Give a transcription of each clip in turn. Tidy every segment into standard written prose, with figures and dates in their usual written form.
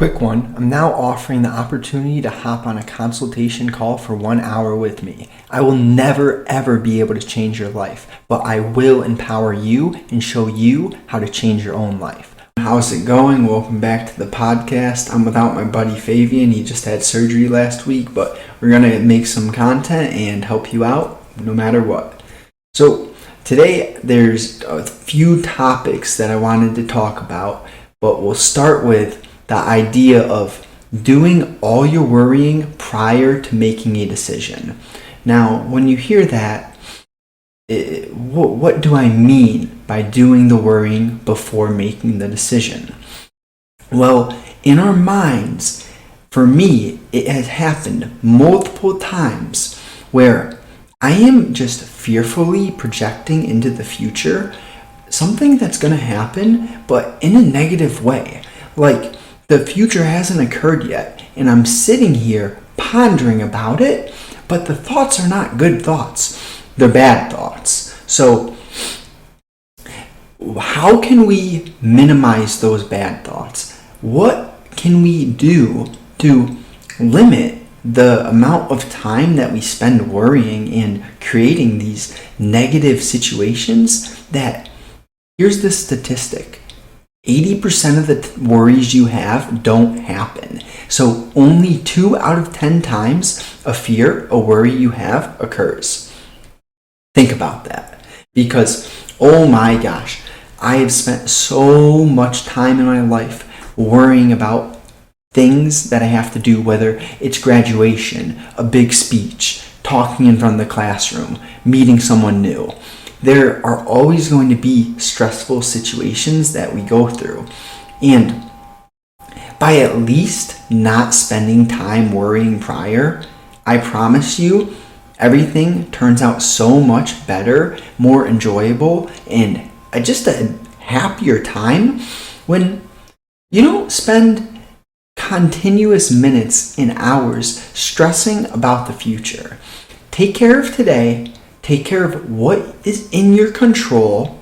Quick one, I'm now offering the opportunity to hop on a consultation call for 1 hour with me. I will never ever be able to change your life, but I will empower you and show you how to change your own life. How's it going? Welcome back to the podcast. I'm without my buddy Fabian. He just had surgery last week, but we're going to make some content and help you out no matter what. So today there's a few topics that I wanted to talk about, but we'll start with the idea of doing all your worrying prior to making a decision. Now, when you hear that, what do I mean by doing the worrying before making the decision? Well, in our minds, for me, it has happened multiple times where I am just fearfully projecting into the future something that's going to happen, but in a negative way. Like, the future hasn't occurred yet, and I'm sitting here pondering about it, but the thoughts are not good thoughts. They're bad thoughts. So, how can we minimize those bad thoughts? What can we do to limit the amount of time that we spend worrying and creating these negative situations? That, here's the statistic. 80% of the worries you have don't happen. So only 2 out of 10 times a fear, a worry you have occurs. Think about that. Because, oh my gosh, I have spent so much time in my life worrying about things that I have to do, whether it's graduation, a big speech, talking in front of the classroom, meeting someone new. There are always going to be stressful situations that we go through. And by at least not spending time worrying prior, I promise you, everything turns out so much better, more enjoyable, and just a happier time when you don't spend continuous minutes and hours stressing about the future. Take care of today. Take care of what is in your control.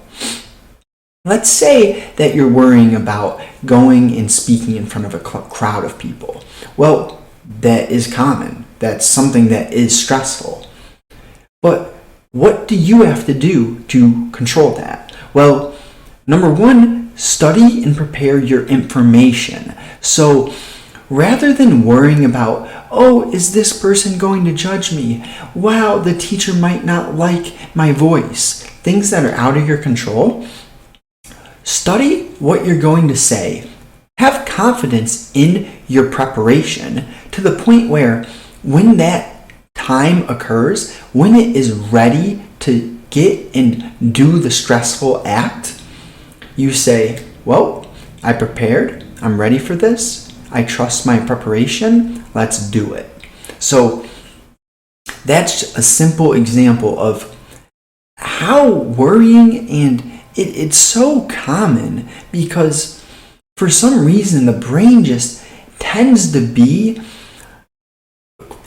Let's say that you're worrying about going and speaking in front of a crowd of people. Well, that is common. That's something that is stressful. But what do you have to do to control that? Well, number one, study and prepare your information. So rather than worrying about, oh, is this person going to judge me? Wow, the teacher might not like my voice. Things that are out of your control. Study what you're going to say. Have confidence in your preparation to the point where when that time occurs, when it is ready to get and do the stressful act, you say, well, I prepared. I'm ready for this. I trust my preparation. Let's do it. So that's a simple example of how worrying, and it's so common because for some reason the brain just tends to be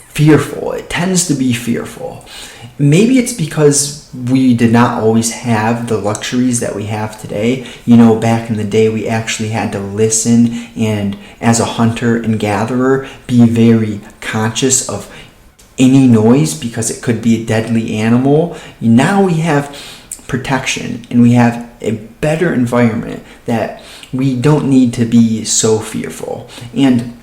fearful. It tends to be fearful. Maybe it's because we did not always have the luxuries that we have today. You know, back in the day, we actually had to listen and, as a hunter and gatherer, be very conscious of any noise because it could be a deadly animal. Now we have protection and we have a better environment that we don't need to be so fearful. And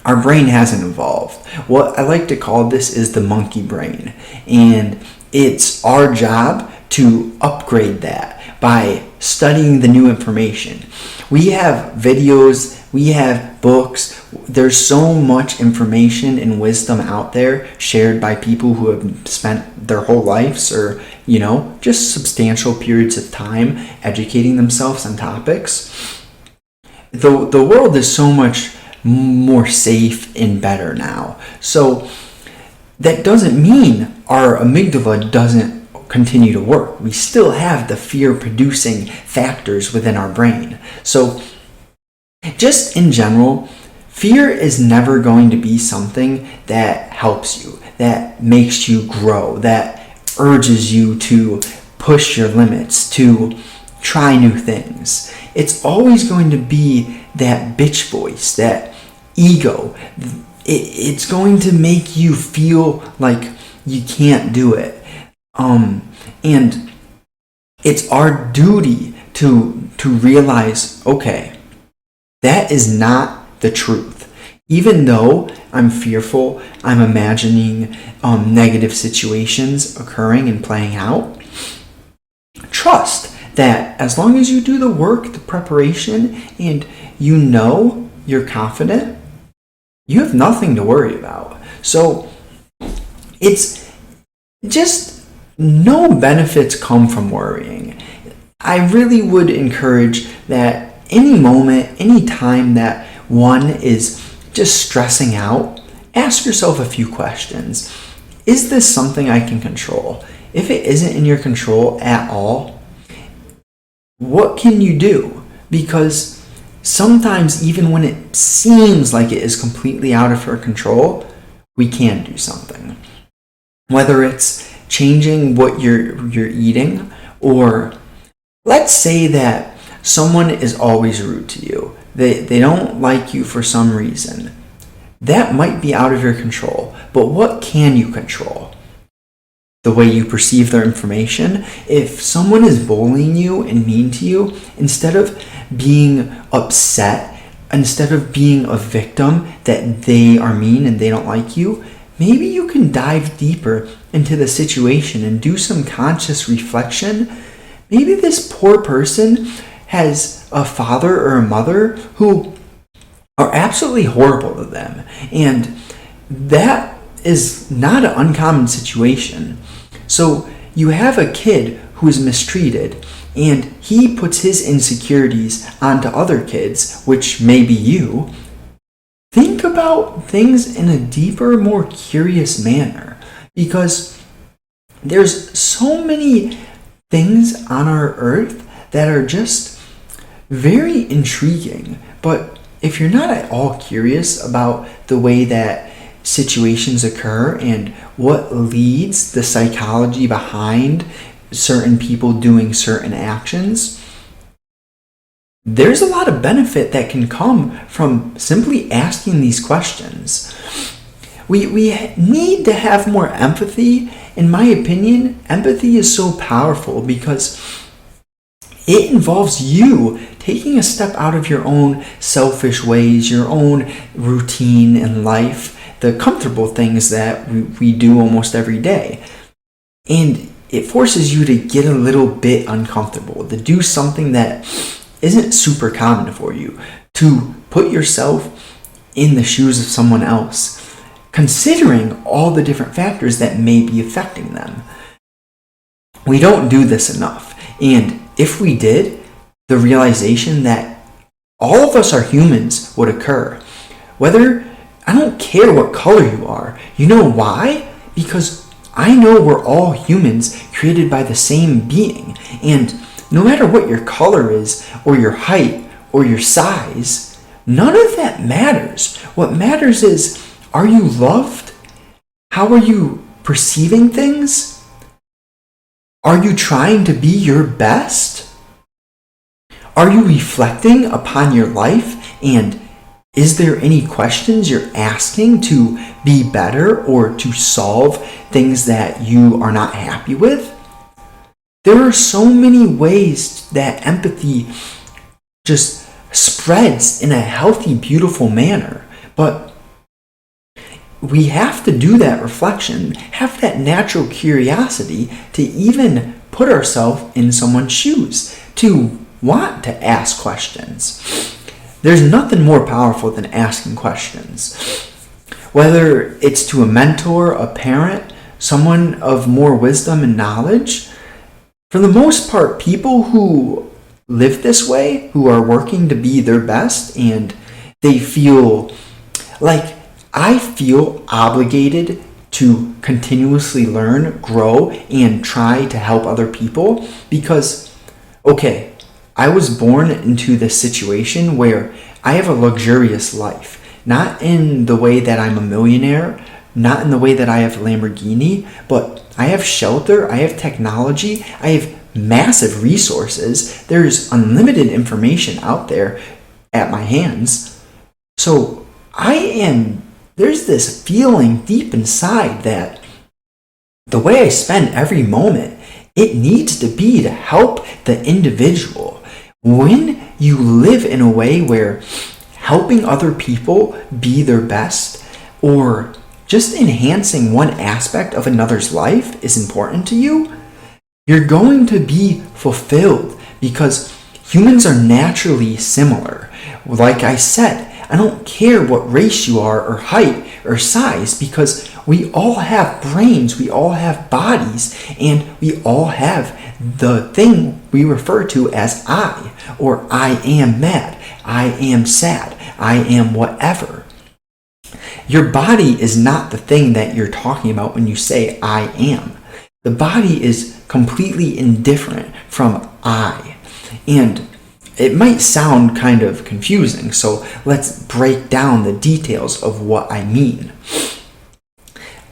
our brain hasn't evolved. What I like to call this is the monkey brain. And it's our job to upgrade that by studying the new information. We have videos, we have books. There's so much information and wisdom out there shared by people who have spent their whole lives or, just substantial periods of time educating themselves on topics. The world is so much more safe and better now. So that doesn't mean our amygdala doesn't continue to work. We still have the fear-producing factors within our brain. So just in general, fear is never going to be something that helps you, that makes you grow, that urges you to push your limits, to try new things. It's always going to be that bitch voice, that ego. It's going to make you feel like you can't do it. And it's our duty to realize, okay, that is not the truth. Even though I'm fearful, I'm imagining negative situations occurring and playing out, trust that as long as you do the work, the preparation, and you know you're confident, you have nothing to worry about. So it's just no benefits come from worrying. I really would encourage that any moment, any time that one is just stressing out, ask yourself a few questions. Is this something I can control? If it isn't in your control at all, what can you do? Because sometimes even when it seems like it is completely out of our control, we can do something. Whether it's changing what you're eating, or let's say that someone is always rude to you. They don't like you for some reason. That might be out of your control, but what can you control? The way you perceive their information. If someone is bullying you and mean to you, instead of being upset, instead of being a victim that they are mean and they don't like you, maybe you can dive deeper into the situation and do some conscious reflection. Maybe this poor person has a father or a mother who are absolutely horrible to them, and that is not an uncommon situation. So you have a kid who is mistreated, and he puts his insecurities onto other kids, which may be you. Think about things in a deeper, more curious manner, because there's so many things on our earth that are just very intriguing. But if you're not at all curious about the way that situations occur and what leads the psychology behind certain people doing certain actions, there's a lot of benefit that can come from simply asking these questions. We need to have more empathy. In my opinion, empathy is so powerful because it involves you taking a step out of your own selfish ways, your own routine in life, the comfortable things that we do almost every day. And it forces you to get a little bit uncomfortable, to do something that isn't super common for you, to put yourself in the shoes of someone else, considering all the different factors that may be affecting them. We don't do this enough. And if we did, the realization that all of us are humans would occur. I don't care what color you are. You know why? Because I know we're all humans created by the same being. And no matter what your color is, or your height, or your size, none of that matters. What matters is, are you loved? How are you perceiving things? Are you trying to be your best? Are you reflecting upon your life? And is there any questions you're asking to be better or to solve things that you are not happy with? There are so many ways that empathy just spreads in a healthy, beautiful manner. But we have to do that reflection, have that natural curiosity to even put ourselves in someone's shoes, to want to ask questions. There's nothing more powerful than asking questions. Whether it's to a mentor, a parent, someone of more wisdom and knowledge, for the most part, people who live this way, who are working to be their best, and they feel like, I feel obligated to continuously learn, grow, and try to help other people because, okay, I was born into this situation where I have a luxurious life. Not in the way that I'm a millionaire, not in the way that I have a Lamborghini, but I have shelter, I have technology, I have massive resources. There's unlimited information out there at my hands. So there's this feeling deep inside that the way I spend every moment, it needs to be to help the individual. When you live in a way where helping other people be their best, or just enhancing one aspect of another's life is important to you, you're going to be fulfilled, because humans are naturally similar. Like I said, I don't care what race you are, or height, or size, because we all have brains, we all have bodies, and we all have the thing we refer to as I, or I am mad, I am sad, I am whatever. Your body is not the thing that you're talking about when you say I am. The body is completely indifferent from I. And it might sound kind of confusing, so let's break down the details of what I mean.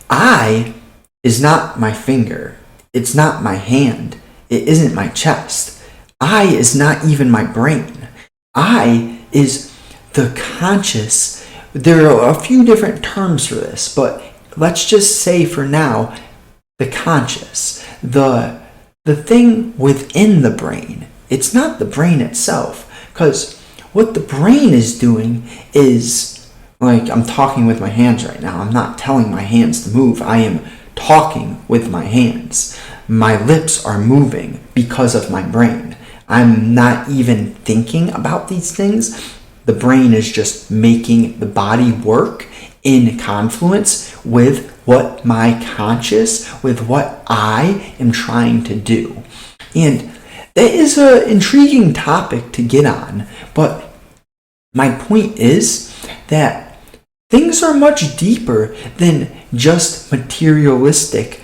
I is not my finger. It's not my hand. It isn't my chest. I is not even my brain. I is the conscious. There are a few different terms for this, but let's just say for now, the conscious, the thing within the brain. It's not the brain itself, because what the brain is doing is, like, I'm talking with my hands right now. I'm not telling my hands to move. I am talking with my hands. My lips are moving because of my brain. I'm not even thinking about these things. The brain is just making the body work in confluence with what my conscious, with what I am trying to do. And that is an intriguing topic to get on, but my point is that things are much deeper than just materialistic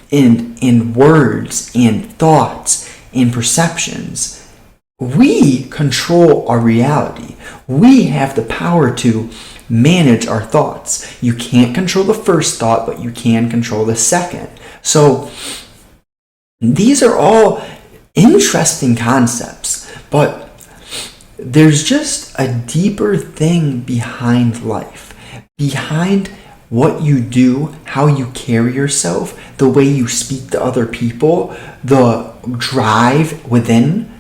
in words and thoughts and perceptions. We control our reality. We have the power to manage our thoughts. You can't control the first thought, but you can control the second. So these are all interesting concepts, but there's just a deeper thing behind life, behind what you do, how you carry yourself, the way you speak to other people, the drive within.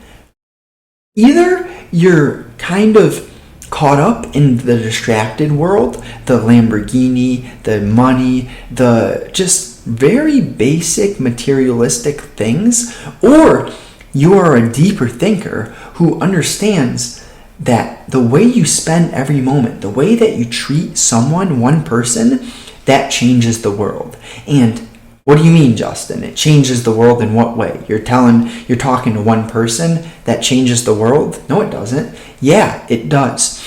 Either you're kind of caught up in the distracted world, the Lamborghini, the money, the just very basic materialistic things, or you are a deeper thinker who understands that the way you spend every moment, the way that you treat someone, one person, that changes the world. And what do you mean, Justin? It changes the world in what way? You're talking to one person that changes the world? No, it doesn't. Yeah, it does.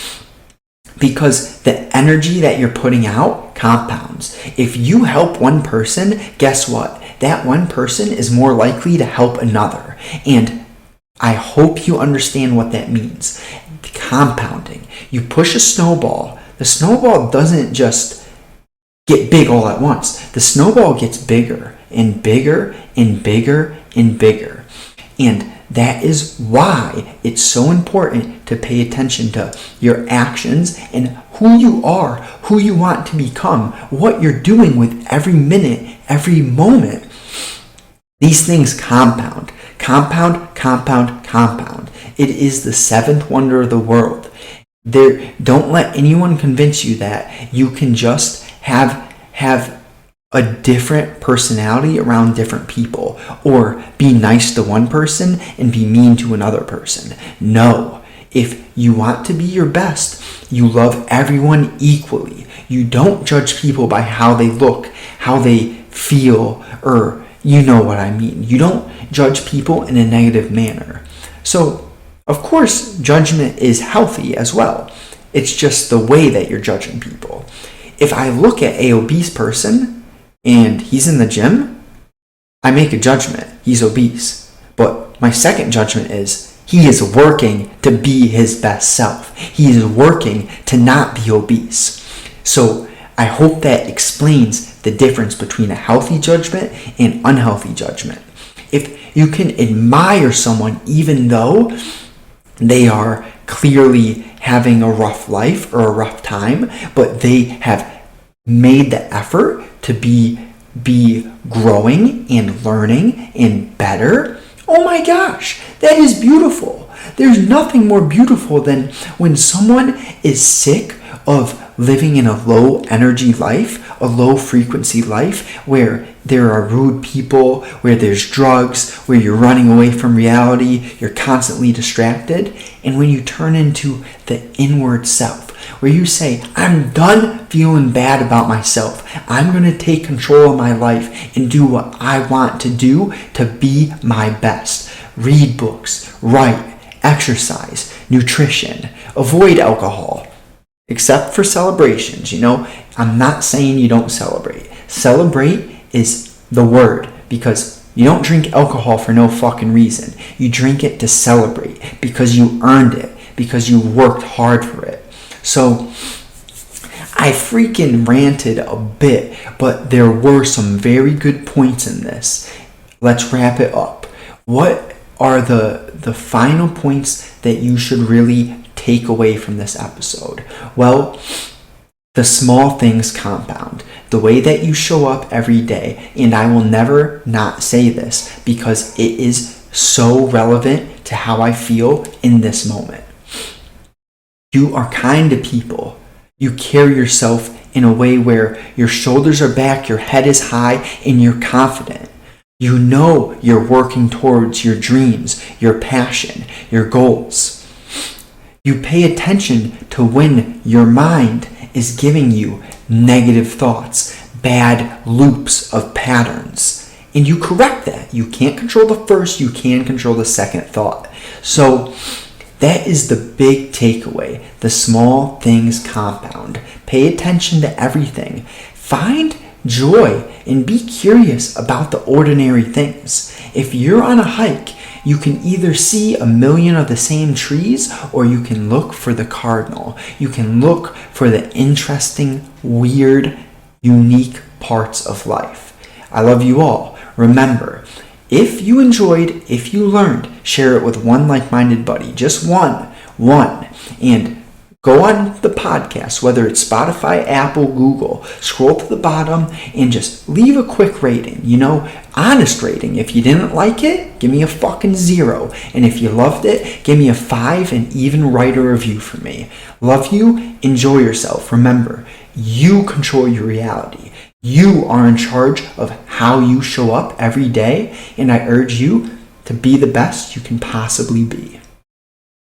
Because the energy that you're putting out compounds. If you help one person, guess what? That one person is more likely to help another. And I hope you understand what that means. Compounding. You push a snowball. The snowball doesn't just get big all at once. The snowball gets bigger and bigger and bigger and bigger. And that is why it's so important to pay attention to your actions and who you are, who you want to become, what you're doing with every minute, every moment. These things compound. Compound, compound, compound. It is the seventh wonder of the world. Don't let anyone convince you that you can just have a different personality around different people, or be nice to one person and be mean to another person. No. If you want to be your best, you love everyone equally. You don't judge people by how they look, how they feel, or you know what I mean. You don't judge people in a negative manner. So, of course, judgment is healthy as well. It's just the way that you're judging people. If I look at an obese person and he's in the gym, I make a judgment. He's obese. But my second judgment is he is working to be his best self. He is working to not be obese. So I hope that explains the difference between a healthy judgment and unhealthy judgment. If you can admire someone even though they are clearly having a rough life or a rough time, but they have made the effort to be growing and learning and better, oh my gosh, that is beautiful. There's nothing more beautiful than when someone is sick of living in a low energy life, a low frequency life, where there are rude people, where there's drugs, where you're running away from reality, you're constantly distracted. And when you turn into the inward self, where you say, I'm done feeling bad about myself. I'm going to take control of my life and do what I want to do to be my best. Read books, write, exercise, nutrition, avoid alcohol. Except for celebrations, I'm not saying you don't celebrate. Celebrate is the word, because you don't drink alcohol for no fucking reason. You drink it to celebrate because you earned it, because you worked hard for it. So I freaking ranted a bit, but there were some very good points in this. Let's wrap it up. What are the final points that you should really take away from this episode? Well, the small things compound. The way that you show up every day, and I will never not say this because it is so relevant to how I feel in this moment. You are kind to people. You carry yourself in a way where your shoulders are back, your head is high, and you're confident. You know you're working towards your dreams, your passion, your goals. You pay attention to when your mind is giving you negative thoughts, bad loops of patterns, and you correct that. You can't control the first, you can control the second thought. So that is the big takeaway. The small things compound. Pay attention to everything. Find joy and be curious about the ordinary things. If you're on a hike, you can either see a million of the same trees, or you can look for the cardinal. You can look for the interesting, weird, unique parts of life. I love you all. Remember, if you enjoyed, if you learned, share it with one like-minded buddy. Just one. And go on the podcast, whether it's Spotify, Apple, Google, scroll to the bottom and just leave a quick rating. Honest rating. If you didn't like it, give me a fucking 0. And if you loved it, give me a 5 and even write a review for me. Love you. Enjoy yourself. Remember, you control your reality. You are in charge of how you show up every day, and I urge you to be the best you can possibly be.